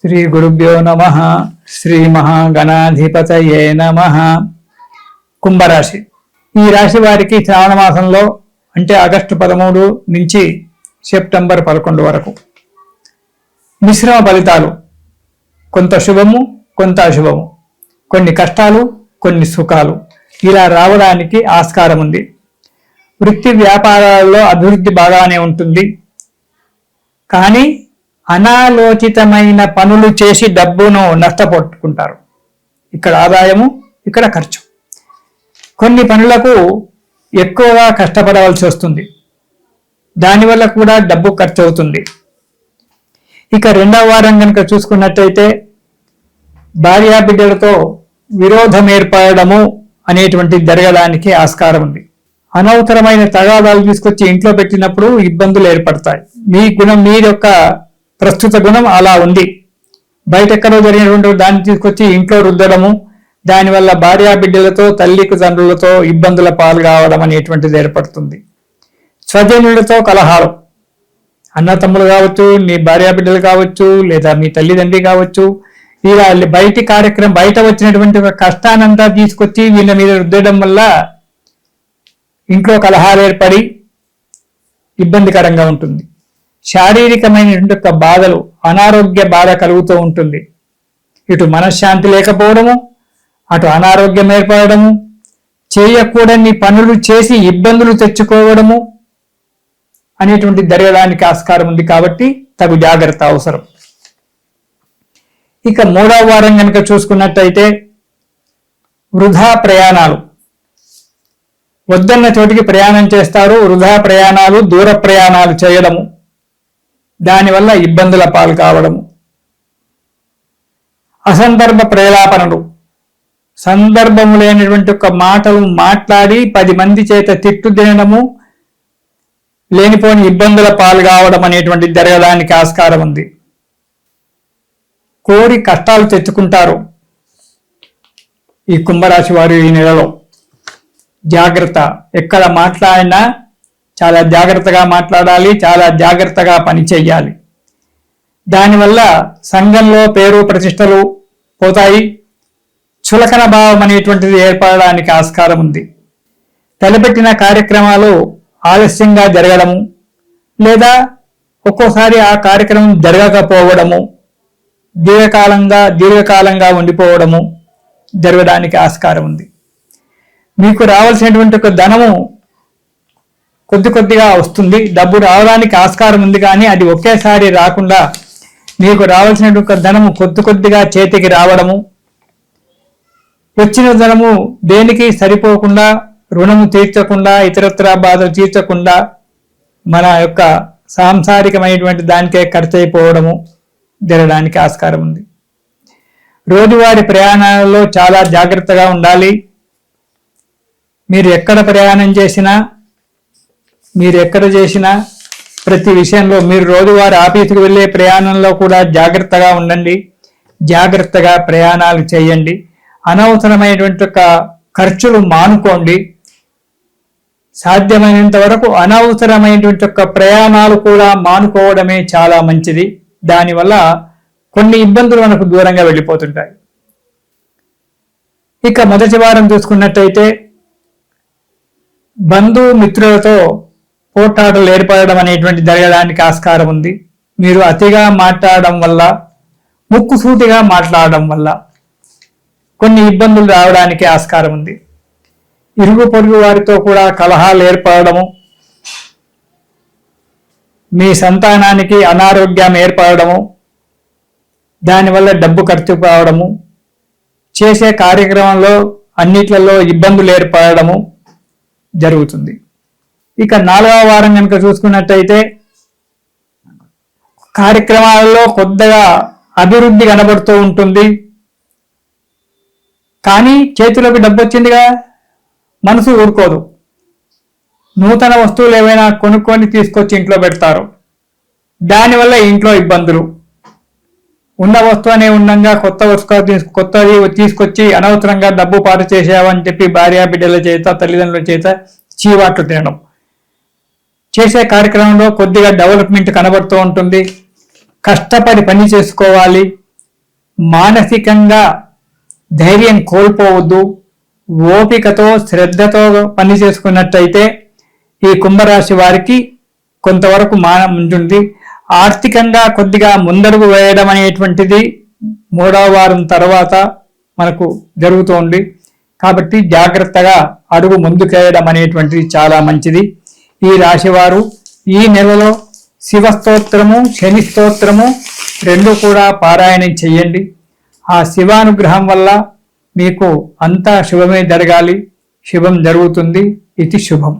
శ్రీ గురుభ్యో నమః. శ్రీ మహాగణాధిపతయే నమః. కుంభరాశి. ఈ రాశి వారికి శ్రావణ మాసంలో అంటే ఆగస్టు 13 నుంచి సెప్టెంబర్ 11 వరకు మిశ్రమ ఫలితాలు. కొంత శుభము, కొంత అశుభము, కొన్ని కష్టాలు, కొన్ని సుఖాలు ఇలా రావడానికి ఆస్కారం ఉంది. వృత్తి వ్యాపారాలలో అభివృద్ధి బాగానే ఉంటుంది, కానీ అనాలోచితమైన పనులు చేసి డబ్బును నష్టపోట్టుకుంటారు. ఇక్కడ ఆదాయము, ఇక్కడ ఖర్చు. కొన్ని పనులకు ఎక్కువగా కష్టపడవలసి వస్తుంది, దానివల్ల కూడా డబ్బు ఖర్చు అవుతుంది. ఇక రెండవ వారం కనుక చూసుకున్నట్టయితే భార్యా బిడ్డలతో విరోధం ఏర్పడము అనేటువంటి జరగడానికి ఆస్కారం ఉంది. అనవసరమైన తగాదాలు తీసుకొచ్చి ఇంట్లో పెట్టినప్పుడు ఇబ్బందులు ఏర్పడతాయి. మీ గుణం, మీ యొక్క ప్రస్తుత గుణం అలా ఉంది. బయటెక్కడో జరిగినటువంటి దాన్ని తీసుకొచ్చి ఇంట్లో రుద్దడము, దానివల్ల భార్యా బిడ్డలతో, తల్లికి తండ్రులతో ఇబ్బందుల పాలు కావడం అనేటువంటిది ఏర్పడుతుంది. స్వజనులతో కలహాలు, అన్న తమ్ములు కావచ్చు, మీ భార్యా బిడ్డలు కావచ్చు, లేదా మీ తల్లిదండ్రి కావచ్చు, ఇలా బయట వచ్చినటువంటి ఒక కష్టానంతా తీసుకొచ్చి వీళ్ళ మీద రుద్దడం వల్ల ఇంట్లో కలహాలు ఏర్పడి ఇబ్బందికరంగా ఉంటుంది. శారీరకమైనటువంటి యొక్క బాధలు, అనారోగ్య బాధ కలుగుతూ ఉంటుంది. ఇటు మనశ్శాంతి లేకపోవడము, అటు అనారోగ్యం ఏర్పడము, చేయకూడని పనులు చేసి ఇబ్బందులు తెచ్చుకోవడము అనేటువంటి జరగడానికి ఆస్కారం ఉంది. కాబట్టి తగు జాగ్రత్త అవసరం. ఇక మూడవ వారం కనుక చూసుకున్నట్టయితే వృధా ప్రయాణాలు. వద్దన్న చోటికి ప్రయాణం చేస్తారు. వృధా ప్రయాణాలు, దూర ప్రయాణాలు చేయడము, దానివల్ల ఇబ్బందుల పాలు కావడము. అసందర్భ ప్రేలాపనలు, సందర్భము లేనటువంటి ఒక మాటలు మాట్లాడి 10 మంది చేత తిట్టు తినడము, లేనిపోని ఇబ్బందుల పాలు కావడం అనేటువంటిది జరగడానికి ఆస్కారం ఉంది. కోరి కష్టాలు తెచ్చుకుంటారు ఈ కుంభరాశి వారు ఈ నెలలో. జాగ్రత్త. ఎక్కడ మాట్లాడినా చాలా జాగ్రత్తగా మాట్లాడాలి, చాలా జాగ్రత్తగా పని చెయ్యాలి. దానివల్ల సంఘంలో పేరు ప్రతిష్టలు పోతాయి. చులకన భావం అనేటువంటిది ఏర్పడడానికి ఆస్కారం ఉంది. తలపెట్టిన కార్యక్రమాలు ఆలస్యంగా జరగడము, లేదా ఒక్కోసారి ఆ కార్యక్రమం జరగకపోవడము, దీర్ఘకాలంగా ఉండిపోవడము జరగడానికి ఆస్కారం ఉంది. మీకు రావాల్సినటువంటి ఒక ధనము కొద్దిగా వస్తుంది, డబ్బు రావడానికి ఆస్కారం ఉంది, కానీ అది ఒకేసారి రాకుండా మీకు రావాల్సినటువంటి ఒక ధనము కొద్దిగా చేతికి రావడము, వచ్చిన ధనము దేనికి సరిపోకుండా, రుణము తీర్చకుండా, ఇతరత్రా బాధలు తీర్చకుండా మన యొక్క సాంసారికమైనటువంటి దానికే ఖర్చు అయిపోవడము జరగడానికి ఆస్కారం ఉంది. రోజువారీ ప్రయాణాలలో చాలా జాగ్రత్తగా ఉండాలి. మీరు ఎక్కడ ప్రయాణం చేసినా, మీరు ఎక్కడ చేసినా ప్రతి విషయంలో, మీరు రోజువారీ ఆఫీసుకు వెళ్ళే ప్రయాణంలో కూడా జాగ్రత్తగా ఉండండి. జాగ్రత్తగా ప్రయాణాలు చేయండి. అనవసరమైనటువంటి ఖర్చులు మానుకోండి. సాధ్యమైనంత వరకు అనవసరమైనటువంటి ప్రయాణాలు కూడా మానుకోవడమే చాలా మంచిది. దానివల్ల కొన్ని ఇబ్బందులు మనకు దూరంగా వెళ్ళిపోతుంటాయి. ఇక మొదటి వారం చూసుకున్నట్టయితే బంధుమిత్రులతో పోట్లాటలు ఏర్పడడం అనేటువంటి జరగడానికి ఆస్కారం ఉంది. మీరు అతిగా మాట్లాడడం వల్ల, ముక్కుసూటిగా మాట్లాడడం వల్ల కొన్ని ఇబ్బందులు రావడానికి ఆస్కారం ఉంది. ఇరుగు పొరుగు వారితో కూడా కలహాలు ఏర్పడము, మీ సంతానానికి అనారోగ్యం ఏర్పడము, దానివల్ల డబ్బు ఖర్చు కావడము, చేసే కార్యక్రమంలో అన్నిట్లలో ఇబ్బందులు ఏర్పడము జరుగుతుంది. ఇక 4వ వారం కనుక చూసుకున్నట్టయితే కార్యక్రమాలలో కొద్దిగా అభివృద్ధి కనబడుతూ ఉంటుంది, కానీ చేతిలోకి డబ్బు వచ్చిందిగా, మనసు ఊరుకోదు. నూతన వస్తువులు ఏవైనా కొనుక్కొని తీసుకొచ్చి ఇంట్లో పెడతారు, దానివల్ల ఇంట్లో ఇబ్బందులు. ఉన్న వస్తువునే ఉండగా కొత్తది తీసుకొచ్చి అనవసరంగా డబ్బు పాటు చేసావని చెప్పి భార్యా బిడ్డల చేత, తల్లిదండ్రుల చేత చీవాట్లు తినడం. చేసే కార్యక్రమంలో కొద్దిగా డెవలప్మెంట్ కనబడుతూ ఉంటుంది. కష్టపడి పని చేసుకోవాలి, మానసికంగా ధైర్యం కోల్పోవద్దు. ఓపికతో శ్రద్ధతో పని చేసుకున్నట్టయితే ఈ కుంభరాశి వారికి కొంతవరకు మానం ఉంటుంది. ఆర్థికంగా కొద్దిగా ముందడుగు వేయడం అనేటువంటిది 3వ వారం తర్వాత మనకు జరుగుతోంది. కాబట్టి జాగ్రత్తగా అడుగు ముందుకేయడం అనేటువంటిది చాలా మంచిది. ఈ రాశివారు ఈ నెలలో శివస్తోత్రము, శని స్తోత్రము 2 కూడా పారాయణం చెయ్యండి. ఆ శివానుగ్రహం వల్ల మీకు అంతా శుభమే జరగాలి. శుభం జరుగుతుంది. ఇది శుభం.